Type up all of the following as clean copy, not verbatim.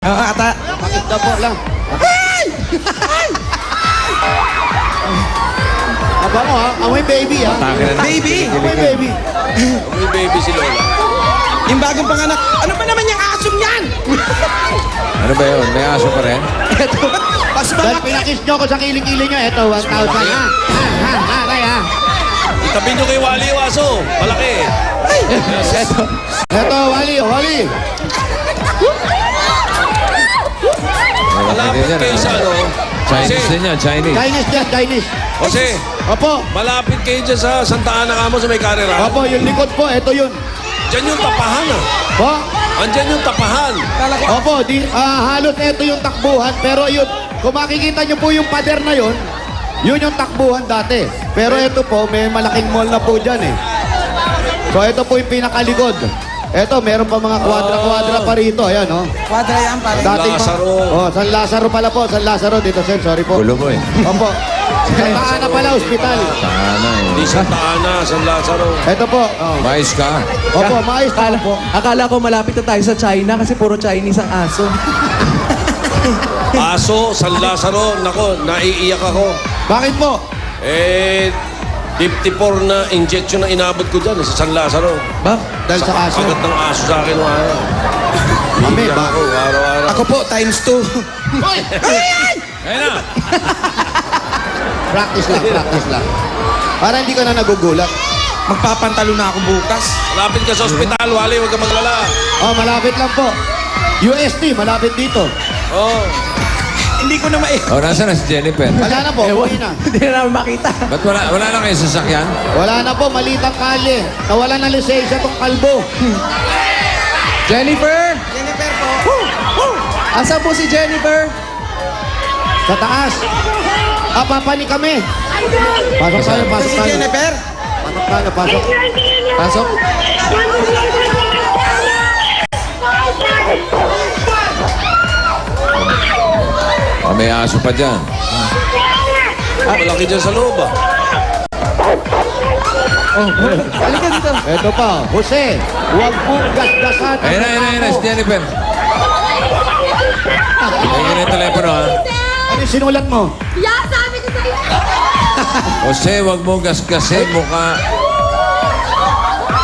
Ata. Bakit na po lang? Ay! Aba mo ha? Amoy baby ha? Baby! Amoy baby. May baby si Lola. Yung bagong panganak. Ano ba naman yung asong yan? Ano ba yun? May aso pa rin? Ito. Pas Dahil mga... pinakis nyo ko sa kiling-kiling nyo, ito, 1,000 ha? Kaya ha? Itabi nyo kay Wally yung aso. Malaki. Ito. Ito, Wally. Malapit kayo sa ano. Chinese din yan, Chinese. Chinese yan, Chinese. Jose, Opo. malapit kayo dyan sa Santa Ana Kamo sa may karera. Opo, yung likod po, ito yun. Diyan yung tapahan ah. Po? Andyan yung tapahan. Opo, halos ito yung takbuhan, pero yun, kung makikita nyo po yung pader na yun, yun yung takbuhan dati. Pero ito po, may malaking mall na po dyan eh. So ito po yung pinakalikod. Ito, meron pa mga kwadra-kwadra pa rito. Ayan, oh. Kwadra yan, pare. Dating Lazaro. Oh, San Lazaro pala po. San Lazaro dito, sir. Sorry po. Gulo mo eh. Opo. Santa Ana pala, ospital. Tana Di eh. Santa Ana, San Lazaro. Ito po. Oh. Mais ka? Opo, maayos na po. Akala ko malapit na tayo sa China kasi puro Chinese ang aso. Aso, San Lazaro. Nako, naiiyak ako. Bakit po? 54 na injection na inabot ko dyan sa San Lazaro. Ba? Dahil sa aso. Agad ng aso sa akin. Mami, Iiyak ba? ako, araw-araw. Ako po, times 2. Ayun na! Practice lang. Para hindi ka na nagugulat. Magpapantalo na ako bukas. Malapit ka sa ospital, Wally. Huwag ka maglala. Oh, malapit lang po. UST, malapit dito. Oh. Hindi ko na O, nasaan na si Jennifer? Wala na po, uwi na. Hindi na namin makita. Ba't wala na kayo sasakyan? Wala na po, malitang kalye. Nawala na lisensya tong kalbo. Jennifer! Jennifer po. Asa po si Jennifer? Sa taas. Papani kami. Pasok tayo, pasok Si tayo. Jennifer. Pasok. Pasok. O, may aso pa dyan. Malaki dyan sa loob ah. Halika dito. Ito pa, Jose. Huwag mong gasgasan. ang Ayun na si reklamo. Jennifer. Ayun na yung telepono ha. Ano yung sinulat mo? Yeah, sabi ko sa'yo. Jose, wag mo gasgasin mukha.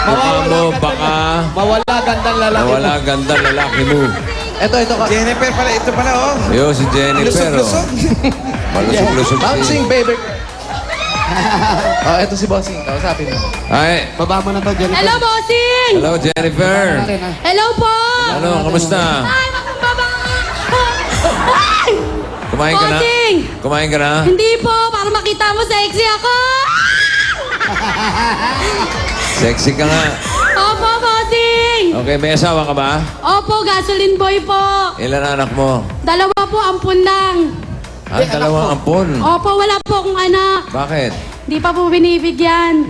Mukha mo baka Mawala gandang lalaki nawala mo. ganda lalaki mo. Ito ka. Jennifer pala. Ito pala, oh. Yo, si Jennifer oh. Lusog-lusog. Malusog-lusog Bouncing, baby. Oh, ito si Bossing. Kausapin mo. Ay, Baba mo na to, Jennifer. Hello, bossing! hello Jennifer. Hello po! Ano, kamusta? Ay, makababa! Ay! Kumain ka na? Bossing! Kumain ka na? Hindi po, para makita mo sexy ako! Sexy ka nga. Opo, bossing! Okay, may asawa ka ba? Opo, gasoline boy po. Ilan anak mo? Dalawa po, ampun lang. Dalawang ampon. Opo, wala po akong anak. Bakit? Di pa po binibigyan.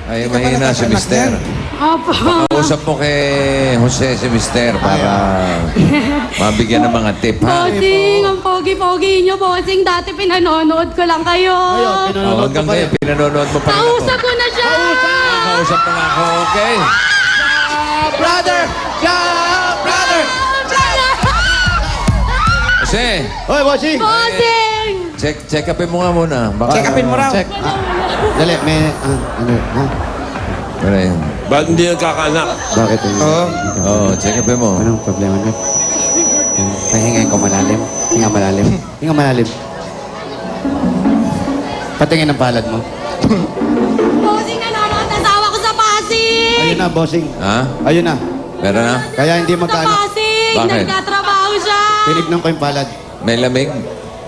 Ay, mahina si Mister. Opo. Kausap mo kay Jose si Mister para mabigyan ng mga tip, ha? Bossing, ang pogi-pogi niyo, bossing. Dati pinanonood ko lang kayo. Ayun, Oh, pinanonood ko hanggang pa ngayon, yun. pinanonood mo pa rin ako. Kausap ko na siya! Kausap na nga ako, okay? Brother! Jose, Hoy, bossing. Bossing! check upin mo nga muna. Baka, Check upin mo raw. Check. Dali, may... ano, ha? Ano yun? Ba't hindi nagkakaanak? Bakit yun? Oo, check upin mo. Anong problema niyo? Pahingayin ko malalim. Hinga malalim. Hinga malalim. Patingin ang palad mo. Bossing, nanonood na asawa ko sa Pasig! Ayun na, bossing. Ha? Ayun na. Meron na? Kaya hindi Sa magkaanak. Pasig! Bakit? Nagtatrabaho siya! Tinignan ko yung palad. May lamig?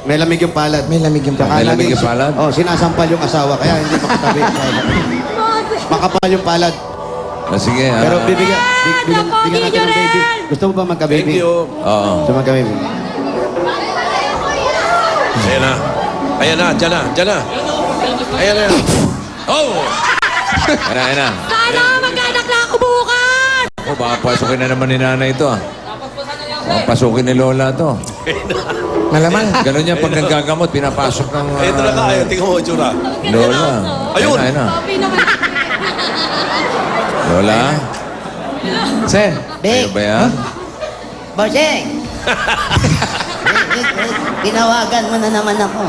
May lamig yung palad. May lamig yung Tsaka May lamig yung palad? Oh, sinasampal yung asawa. Kaya hindi makatabi. Bossing! Makapal yung palad. Sige, ha? Pero bibigyan Napogi natin nyo ng baby. rin! Gusto mo ba Thank magka-baby? you. Oo. Gusto mo magka-baby? Ayan na. Ayan na, dyan na, dyan na. Ayan na. Oh! Ayan na. Sana magkaanak na ako bukas! Oh, baka pasukin na naman ni nanay ito, ah. Baka pasukin ni Lola to. Malamang. Ganun yan, pag naggagamot, pinapasok ng Ayan talaga, ayan. Tingnan mo, itsura. Lola. Ayun. Ayun na. Sabi naman. Lola? Sen. Ano ba yan? Bossing, Tinawagan mo na naman ako.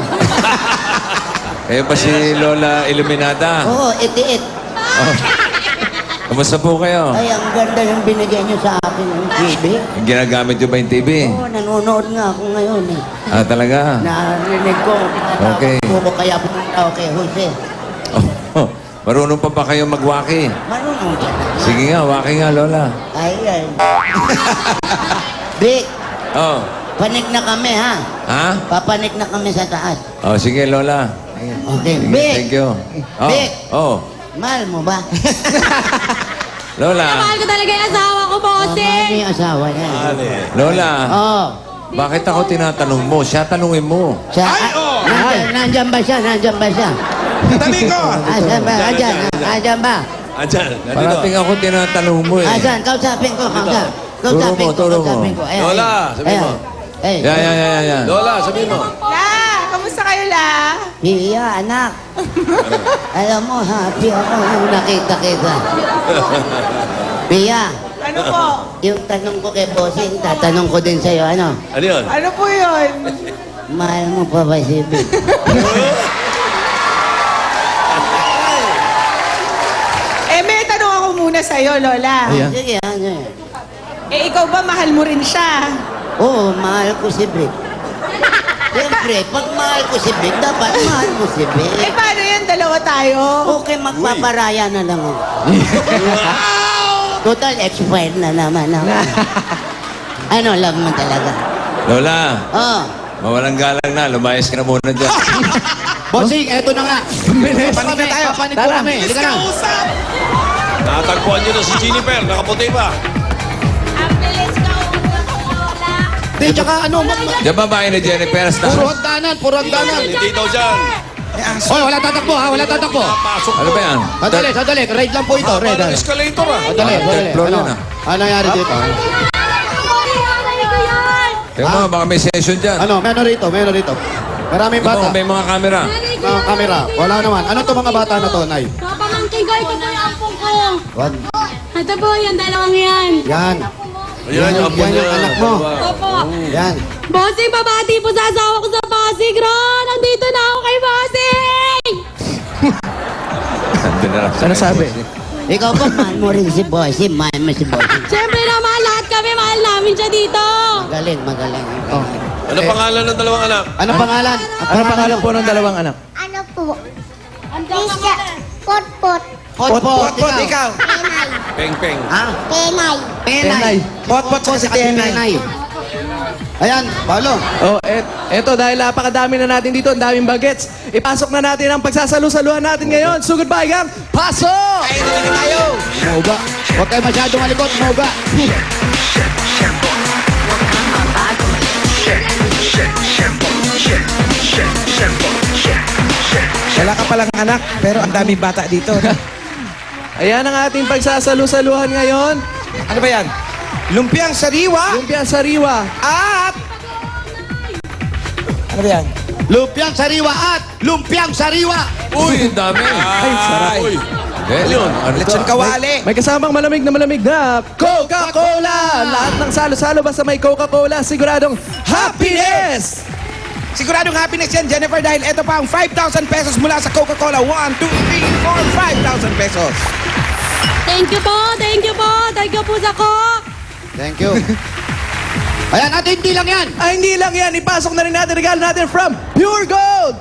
Kayo ba si Lola Iluminada? Oo, itiit. Kamusta po kayo? Ay, ang ganda yung binigay niyo sa akin ng TV. Ginagamit nyo ba yung TV? Oo, nanonood nga ako ngayon eh. Ah, talaga? Narinig ko. Okay. Puro kaya pumunta ako kay Jose. Oh, marunong pa ba kayo magwaki? Marunong ka na. Sige nga, waki nga, Lola. Ay, ay. Vic, Oh, panik na kami ha. ha? Papanik na kami sa taas. Oh, sige, Lola. Okay. Sige, Vic, thank you. Oh, Vic. oh. mahal mo ba? Lola, Mahal ko talaga yung asawa ko, Mahal bossing. mo yung asawa niya. Lola, Oo. bakit ako tinatanong mo? Siya tanungin mo. Siya, Ay, oo. nandyan ba siya? Nandyan ba siya? Tabi ko. Asan ba? Andyan. Andyan ba? Andyan, nandito. Parating ako tinatanong mo eh. Asan? Kausapin ko. Kausapin ko. Turo mo. Kausapin ko. Ayan, Lola, ayan. sabihin mo. Ayan. Yan. Lola, sabihin mo. La, kamusta kayo, La? Hiya, anak. Alam mo, happy ako nung nakita kita. Pia, Ano po? yung tanong ko kay Bossing, tatanong ko din sa'yo, ano? Ano yun? Ano po yun? Mahal mo pa ba si Vic? May tanong ako muna sa'yo, Lola. Sige, ano yan? Ikaw ba mahal mo rin siya? Oo, mahal ko si Vic. Siyempre, pag mahal ko si Vic, dapat mahal mo si Vic. Paano yan? Dalawa tayo? Okay, magpaparaya na lang ako. Total, expired na naman ako. Ano, love mo talaga? Lola, Oh, mawalang galang na. Lumayas ka na muna dyan. Bossing, eto na nga. Panik na tayo. Papanik po kami. Halika na. Kausap. Natagpuan nyo na si Jennifer, nakaputi pa. Ang bilis ka Lola. Di, tsaka ano, Diyan ba bahay ni Jennifer? puro hagdanan, puro hagdanan. Hindi daw dyan. Hoy, wala tatakbo ha, wala tatakbo. Pasok Ano ba yan? Sandali, raid lang po ito, raid. Parang escalator ah. Sandali. Floor Ano? yun, ah. Ano nangyari dito? Nanay ko yan. Tingnan mo, baka may session dyan. Ano, meron rito. Maraming Tingnan bata. mo, may mga camera. Nanay ko Mga yan. kamera. Wala naman. Ano to mga bata na to, Nay? Kapamangkin ko, ito po yung ampong ko. Wag. Ito po, yung dalawang yan. Yan. Ayan yung apo Yan niya. yung anak mo. Opo. Yan. Bossing, babati po sa asawa ko sa Pasig, Ron. Nandito na ako kay Bossing. Ano sabi? ikaw ba mahal mo rin si Bossy? Mahal mo si Bossy? Siyempre naman, lahat kami mahal namin siya dito. Magaling. Oh. Ano pangalan ng dalawang anak? Ano pangalan? Ano pangalan po ng dalawang anak? Ano po? Andiyan ka Isa, pot-pot, Pot, ikaw. penay, Peng-peng. Ha? penay. Penay. Pot po si Tenay. Ayan, Paolo. Oh, eto dahil napakadami na natin dito, ang daming bagets. Ipasok na natin ang pagsasalu-saluhan natin ngayon. So goodbye, gang. Pasok! Mauga. Huwag kayo masyadong malikot, mauga. Wala ka palang anak, pero ang daming bata dito. Ayan ang ating pagsasalu-saluhan ngayon. Ano ba yan? Lumpiang sariwa Lumpiang sariwa. at... Ano ba yan? Lumpiang sariwa at lumpiang sariwa. Uy, ang dami. Ay, sarap. Uy. Eh, Yun. ano to? Lechon kawali. May kasamang malamig na Coca-Cola! Lahat ng salo-salo basta may Coca-Cola, siguradong happiness! Siguradong happiness yan, Jennifer, dahil ito pa ang 5,000 pesos mula sa Coca-Cola. 1, 2, 3, 4, 5,000 pesos. Thank you po, thank you po. Thank you po sa Coke. Thank you. Ayan, at hindi lang yan. Ay, hindi lang yan. Ipasok na rin natin regalo natin from Pure Gold!